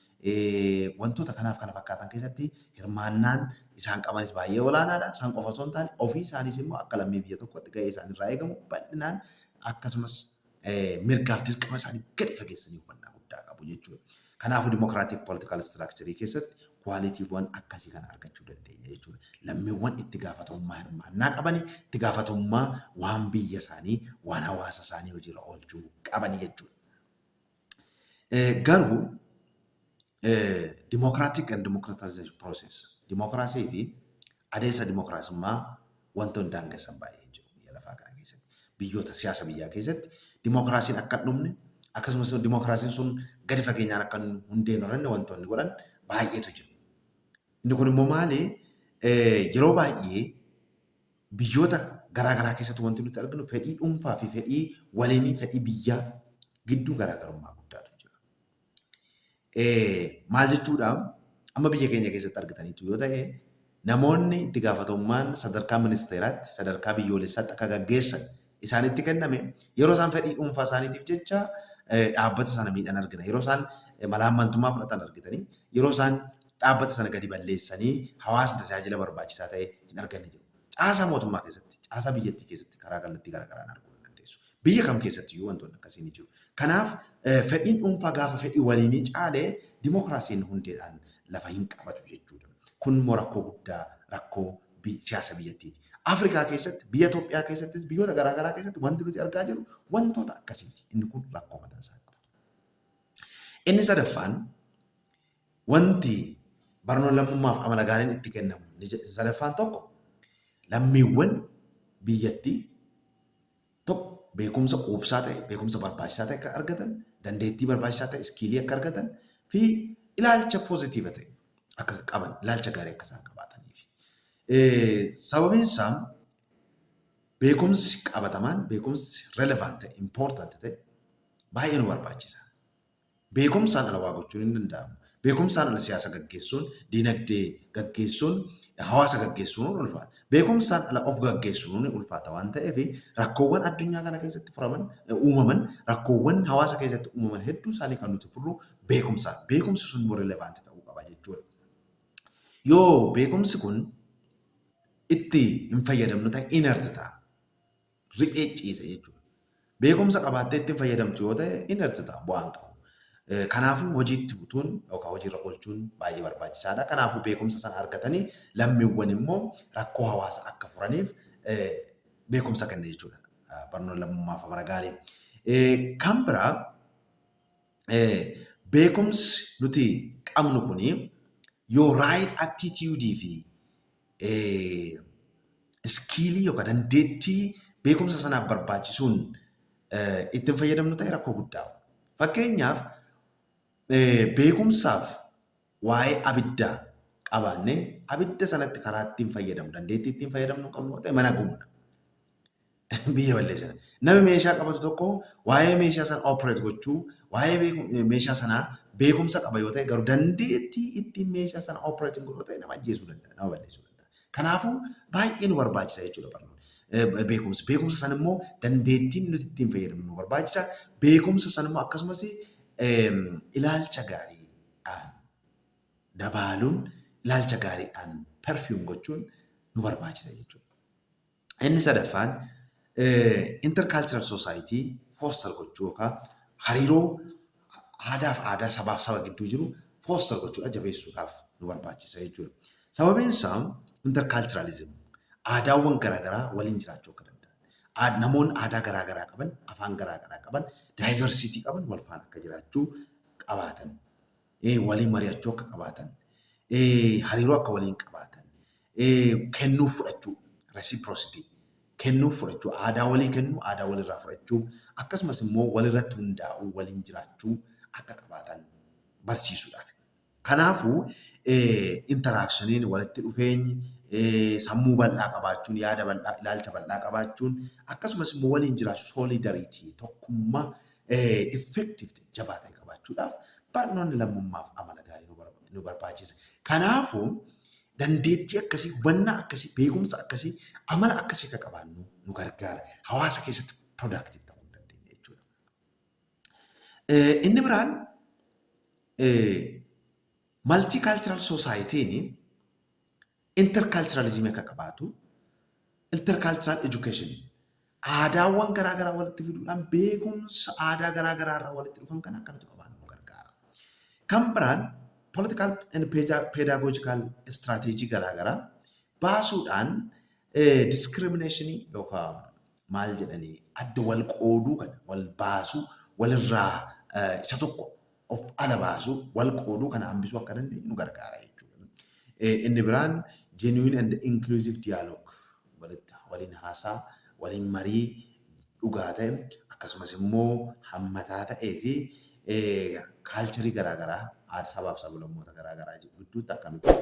wantoota kanaaf kana fakkaatan keessatti hirmaannaan isaan qabanis baay'ee olaanaadha. Isaan qofa osoo hin taane ofii isaaniis immoo akka lammii biyya tokkotti gahee isaanirraa eegamu bal'inaan akkasumas mirgaaf dirqama isaanii gadi fageessanii hubannaa guddaa qabu jechuudha. Kanaafuu dimokiraatik political structure keessatti kwaalitiiwwan akkasii kana argachuu dandeenya jechuudha. Lammiiwwan itti gaafatamummaa hirmaannaa qabanii, itti gaafatamummaa waan biyya isaanii, waan hawaasa isaanii hojiirra oolchuu qabanii jechuudha. Garuu democratic and democratization process. Dimokiraasii fi adeemsa dimokiraasummaa wantoonni daangessan baay'ee jiru biyya lafaa kana keessatti. Biyyoota siyaasa biyyaa keessatti dimokiraasiin akka hin dhumne akkasumas dimokiraasiin sun gadi fageenyaan akka hundeen horanne wantoonni godhan baay'eetu jiru. Inni kun immoo maali? Yeroo baay'ee biyyoota garaagaraa keessatti wanti nuti arginu fedhii dhuunfaa fi fedhii waliinii fedhii biyyaa gidduu garaagarummaa guddaatu jira. Maal jechuudha? Amma biyya keenya keessatti argataniitu yoo ta'e namoonni itti gaafatamummaan sadarkaa ministeeraatti sadarkaa biyyoolessaatti akka gaggeessan isaanitti kenname yeroo isaan fedhii dhuunfaa isaaniitiif jecha dhaabbata sana miidhan argina. Yeroo isaan malaammaltummaa fudhatan argitanii yeroo isaan dhaabbata sana gadi balleessanii hawaasni tajaajila barbaachisaa ta'e hin arganne jiru. Caasaa mootummaa keessatti, caasaa biyyattii keessatti karaa kallattii garaagaraan arguu ni dandeessu. Biyya kam keessatti iyyuu wantoonni akkasii ni jiru. Kanaaf fedhiin dhuunfaa gaafa fedhii waliinii caalee dimokiraasiin hundeedhaan lafa hin qabatu jechuudha. Kun immoo rakkoo guddaa, rakkoo siyaasa biyyattiiti. Afrikaa keessatti, biyya Itoophiyaa keessattis, biyyoota garaagaraa keessatti wanti nuti argaa jirru wantoota akkasiiti. Inni kun rakkoo mataa isaa qaba. Inni sadaffaan wanti barnoon lammummaaf amala gaariin itti kennamu. Sadaffaan tokko lammiiwwan biyyattii tokko beekumsa quubsaa ta'e, beekumsa barbaachisaa ta'e akka argatan, dandeettii barbaachisaa ta'e, iskiilii akka argatan fi ilaalcha poozitiiva ta'e akka qaban, ilaalcha gaarii akka isaan qabaataniif. Sababiin isaa beekumsi qabatamaan, beekumsi relevant ta'e, important ta'e baay'ee nu barbaachisa. Beekumsaan ala waa gochuun hin danda'amu. Beekumsaan ala siyaasa gaggeessuun, diinagdee gaggeessuun, hawaasa gaggeessuun ulfaata. Beekumsaan ala of gaggeessuun ulfaata waan ta'eef rakkoowwan addunyaa kana keessatti uumaman, rakkoowwan hawaasa keessatti uumaman hedduu isaanii kan nuti furru beekumsaan. Beekumsi sun immoo relevaanti ta'uu qaba jechuudha. Yoo beekumsi kun itti hin fayyadamnu ta'e inert ta'a. Riphee ciisa jechuudha. Beekumsa qabaattee itti hin fayyadamtu yoo ta'e inert ta'a bu'aan qabu. Kanaafuu hojiitti butuun yookaan hojiirra oolchuun baay'ee barbaachisaadha. Kanaafuu beekumsa sana argatanii lammiiwwan immoo rakkoo hawaasaa akka furaniif beekumsa kenna jechuudha. Barnoon lammummaaf amala gaarii. Kan biraa beekumsi nuti qabnu kuni yoo right attitude fi iskiilii yookaan dandeettii beekumsa sanaaf barbaachisuun itti hin fayyadamnu ta'e rakkoo guddaa. Fakkeenyaaf beekumsaaf waa'ee abiddaa qabaannee abidda sanatti karaa ittiin fayyadamu dandeettii ittiin fayyadamnu qabnu ta'e mana gubna. Biyya balleessina. Namni meeshaa qabatu tokko waa'ee meeshaa sana operate gochuu, waa'ee meeshaa sanaa beekumsa qaba yoo ta'e garuu dandeettii ittiin meeshaa sana operate godhu ta'e nama ajjeesuu danda'a, nama balleessuu danda'a. Kanaafuu baay'ee nu barbaachisa jechuudha barnoonni. Beekumsa. Beekumsa sana immoo dandeettiin nuti ittiin fayyadamnu nu barbaachisa. Beekumsa sana immoo akkasumas ilaalcha gaariidhaan dabaaluun, ilaalcha gaariidhaan perfume gochuun nu barbaachisa jechuudha. Inni sadaffaan intercultural society foster gochuu yookaan hariiroo aadaaf aadaa sabaaf saba gidduu jiru foster gochuudha jabeessuudhaaf nu barbaachisa jechuudha. Sababiin isaa interculturalism aadaawwan garaagaraa waliin jiraachuu akka danda'an. Namoonni aadaa garaagaraa qaban, afaan garaagaraa qaban, diversity qaban wal faana akka jiraachuu qabaatan, waliin mari'achuu akka qabaatan, hariiroo akka waliin qabaatan, kennuu fudhachuu, reciprocity. Kennuu fudhachuu, aadaa walii kennuu, aadaa walirraa fudhachuu, akkasumas immoo walirratti hundaa'uu, waliin jiraachuu akka qabaatan barsiisuudhaaf. Kanaafuu interaakshiniin walitti dhufeenyi, sammuu bal'aa qabaachuun, yaada bal'aa, ilaalcha bal'aa qabaachuun, akkasumas immoo waliin jiraachuu, solidarity, tokkummaa effective jabaa ta'e qabaachuudhaaf barnoonni lammummaaf amala gaarii nu barbaachisa. Kanaafuu dandeettii akkasii, hubannaa akkasii, beekumsa akkasii, amala akkasii akka qabaannu nu gargaara. Hawaasa keessatti productive ta'uu dandeenya jechuudha. Inni biraan multicultural society'n interculturalism akka qabaatu, intercultural education aadaawwan garaagaraa walitti fiduudhaan beekumsa aadaa garaagaraa irraa walitti dhufan kan akkanatti qabaannu nu gargaara. Kan biraan political and pedagogical strategy garaagaraa baasuudhaan discriminationii yookaan maal jedhanii adda wal qooduu kana wal baasuu walirraa isa tokko of ala baasuu wal qooduu kana hambisuu akka dandeenyu nu gargaara jechuudha. Inni biraan genuine and inclusive dialogue waliin haasaa waliin marii dhugaa ta'e akkasumas immoo hammataa ta'ee fi kaalcharii garaagaraa sabaaf sablammoota garaagaraa gidduutti akkamitti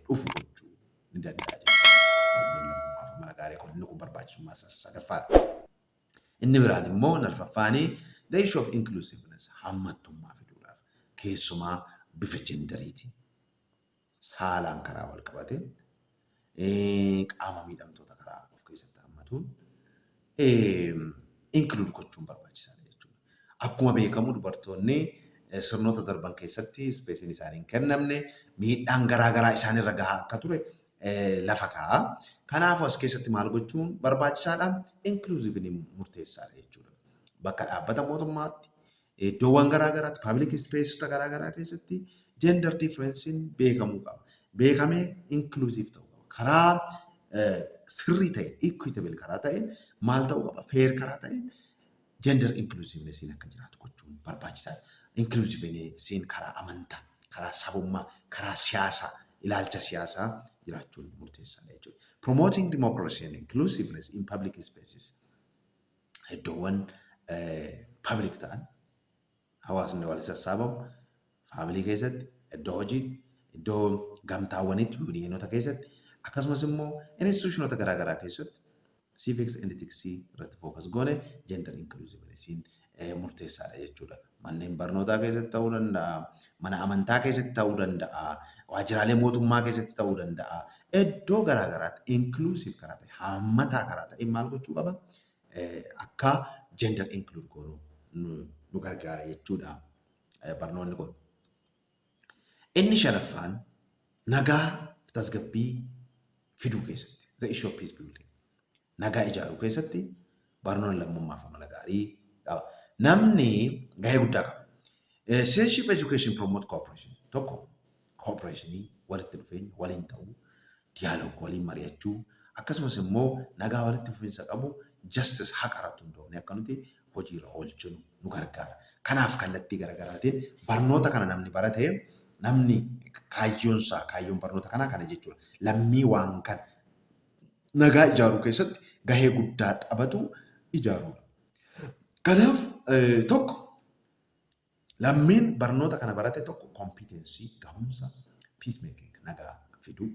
dhufu gochuu ni danda'a jechuudha. Amala gaarii kun inni kun barbaachisummaa sadaffaadha. Inni biraan immoo arfaffaanii the issue of inclusiveness hammattummaa fiduudhaaf keessumaa bifa jendariitiin saalaan karaa wal qabateen qaama miidhamtoota karaa of keessatti hammatuun include gochuun barbaachisaadha jechuudha. Akkuma beekamu dubartoonni sirnoota darban keessatti ispeesiin isaanii hin kennamne miidhaan garaagaraa isaanirra gahaa akka ture lafa kaa'a. Kanaafuu as keessatti maal gochuun barbaachisaadha? Inclusive murteessaadha jechuudha. Bakka dhaabbata mootummaatti, iddoowwan garaagaraatti, public spaceota garaagaraa keessatti gender difference'n beekamuu qaba. Beekamee inclusive ta'uu qaba. Karaa sirrii ta'e, equitable karaa ta'een maal ta'uu qaba? Fair karaa ta'een gender inclusivenessiin akka jiraatu gochuun barbaachisaadha. Inclusivenessiin karaa amantaa, karaa sabummaa, karaa siyaasaa, ilaalcha siyaasaa jiraachuun murteessaadha jechuudha. Promoting democracy and inclusiveness in public spaces. Iddoowwan public ta'an hawaasni wal sassaabamu faamilii keessatti, iddoo hojii, iddoo gamtaawwanitti, yuuniyenoota keessatti akkasumas immoo institutionoota garaagaraa keessatti civics and ethics irratti focus goone gender inclusivenessiin murteessaadha jechuudha. Manneen barnootaa keessatti ta'uu danda'a, mana amantaa keessatti ta'uu danda'a, waajjiraalee mootummaa keessatti ta'uu danda'a. Iddoo garaagaraatti inclusive karaa ta'e, hammataa karaa ta'e maal gochuu qaba? Akka gender include goonu nu gargaara jechuudha barnoonni kun. Inni shanaffaan nagaa tasgabbii fiduu keessatti, the issue of peace building. Nagaa ijaaruu keessatti barnoonni lammummaaf amala gaarii qaba. Namni gahee guddaa qaba. Citizenship education promote cooperation. Tokko cooperationii walitti dhufeenya waliin ta'uu, dialogue waliin mari'achuu, akkasumas immoo nagaa walitti fufiinsa qabu justice haqa irratti hundoofne akka nuti hojiirra oolchinu nu gargaara. Kanaaf kallattii garaagaraatiin barnoota kana namni baratee namni kaayyoon barnoota kanaa kana jechuudha. Lammii waan kan nagaa ijaaruu keessatti gahee guddaa taphatu ijaaruudha. Kanaaf tokko Lammiin barnoota kana barate tokko kompiitensii gahumsa peacemaking nagaa fiduu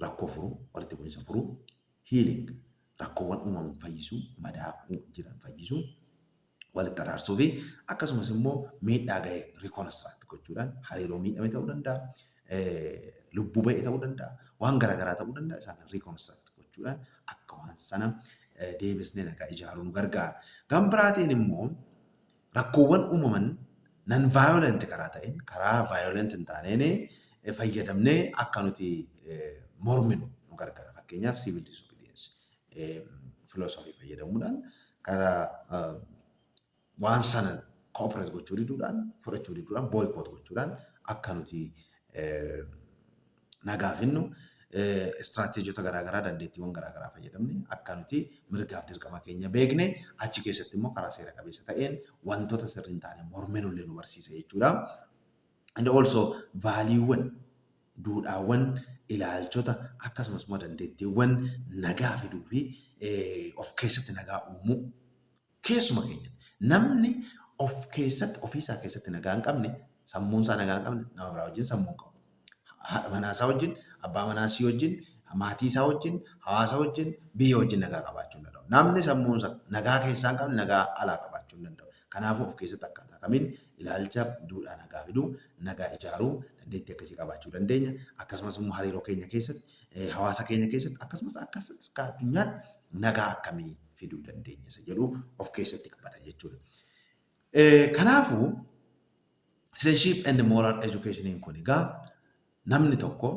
rakkoo furuu walitti bu'iinsa furuu healing rakkoowwan uumaman fayyisuu madaa jiran fayyisuu walitti araarsuu fi akkasumas immoo miidhaa ga'e reconstruct gochuudhaan hariiroo miidhame ta'uu danda'a lubbuu ba'e ta'uu danda'a waan garaagaraa ta'uu danda'a isaan reconstruct gochuudhaan akka waan sana deebisnee nagaa ijaaruu nu gargaara. Kan biraatiin immoo rakkoowwan uumaman nan violent karaa ta'een karaa violent hin taaneen fayyadamnee akka nuti morminu nu gargaara. Fakkeenyaaf civil disobedience philosophy fayyadamuudhaan karaa waan sana cooperate gochuu diduudhaan fudhachuu diduudhaan boycott gochuudhaan akka nuti nagaa finnu istiraatiijiota garaagaraa dandeettiiwwan garaagaraa fayyadamne akka nuti mirgaaf dirqama keenya beekne achi keessatti immoo karaa seera qabeessa ta'een wantoota sirrii hin taane morminullee nu barsiisa jechuudha. And also vaaliiwwan duudhaawwan ilaalchota akkasumas immoo dandeettiiwwan nagaa fiduu fi of keessatti nagaa uumuu keessuma keenya namni of keessatti ofiisaa keessatti nagaa hin qabne sammuun isaa nagaa hin qabne nama biraa wajjin sammuu hin qabu. Haadha manaa isaa wajjin abbaa manaa isii wajjin maatii isaa wajjin hawaasa wajjin biyya wajjin nagaa qabaachuu hin danda'u. Namni sammuun isaa nagaa keessaa hin qabne nagaa alaa qabaachuu hin danda'u. Kanaafuu of keessatti akkaataa kamiin ilaalcha duudhaa nagaa fiduu nagaa ijaaruu dandeettii akkasii qabaachuu dandeenya. Akkasumas immoo hariiroo keenya keessatti hawaasa keenya keessatti akkasumas akka addunyaatti nagaa akkamii fiduu dandeenya isa jedhu of keessatti qabata jechuudha. Kanaafuu citizenship and moral education kun egaa namni tokko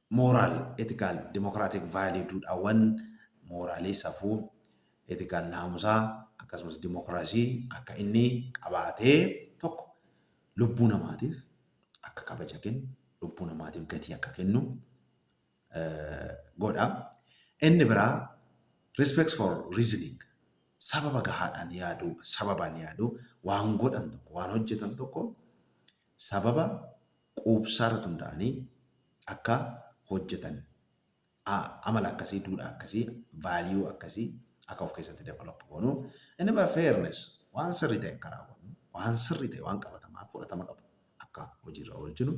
moral, ethical, democratic value duudhaawwan mooraalii safuu, ethical naamusaa akkasumas dimokiraasii akka inni qabaatee tokko lubbuu namaatiif akka kabaja kennu, lubbuu namaatiif gatii akka kennu godha. Inni biraa respect for reasoning sababa gahaadhaan yaaduu, sababaan yaaduu waan godhan tokko, waan hojjetan tokko sababa quubsaarra hundaa'anii akka hojjetan amala akkasii, duudhaa akkasii, vaaliyuu akkasii akka of keessatti develop goonu. Inni biraa fairness waan sirrii ta'e akka raawwannu, waan sirrii ta'e waan qabatamaa fudhatama qabu akka hojiirra oolchinu.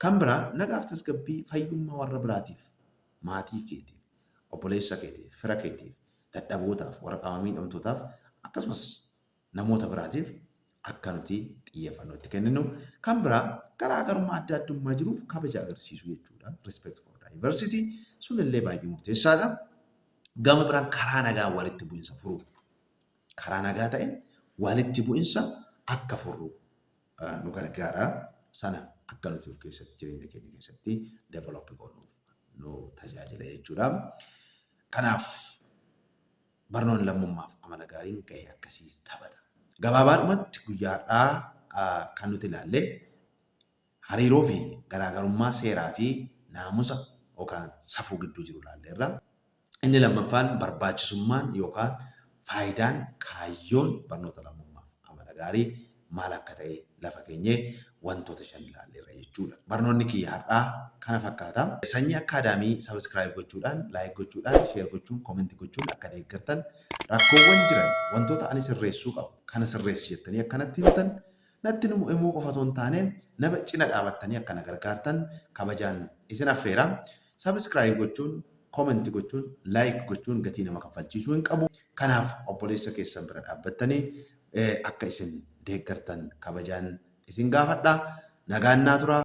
Kan biraa nagaaf tasgabbii fayyummaa warra biraatiif, maatii keetiif, obboleessa keetiif, fira keetiif, dadhabootaaf, warra qaama miidhamtootaaf akkasumas namoota biraatiif akka nuti xiyyeeffannoo itti kenninu. Kan biraa garaagarummaa adda addummaa jiruuf kabaja agarsiisuu jechuudha. Respect for diversity sunillee baay'ee murteessaadha. Gama biraan karaa nagaa walitti bu'insa furuu. Karaa nagaa ta'een walitti bu'insa akka furru nu gargaara. Sana akka nuti of keessatti jireenya keenya keessatti develop goonuuf nu tajaajila jechuudha. Kanaaf barnoonni lammummaaf amala gaariin gahee akkasii taphata. Gabaabaadhumatti guyyaadhaa kan nuti ilaalle hariiroo fi garaagarummaa seeraa fi naamusa yookaan safuu gidduu jiru ilaalleerra. Inni lammaffaan barbaachisummaan yookaan faayidaan kaayyoon barnoota lammummaaf amala gaarii maal akka ta'e lafa keenyee wantoota shan ilaalleerra jechuudha. Barnoonni kiyya har'aa kana fakkaata. Sanyii akaadaamii sabiskiraayib gochuudhaan, laayik gochuudhaan, sheer gochuun, koomentii gochuun akka deeggartan rakkoowwan jiran wantoota ani sirreessuu qabu kana sirreessi jettanii akkanatti himtan natti himuu qofa otoo hin taane nama cina dhaabattanii akkana gargaartan kabajaan isin affeera. Sabiskiraayib gochuun, koomentii gochuun, laayik gochuun gatii nama kaffalchiisuu hin qabu. Kanaaf obboleessa keessan bira dhaabbattanii akka isin deeggartan kabajaan isin gaafadha. Nagaan naa tura.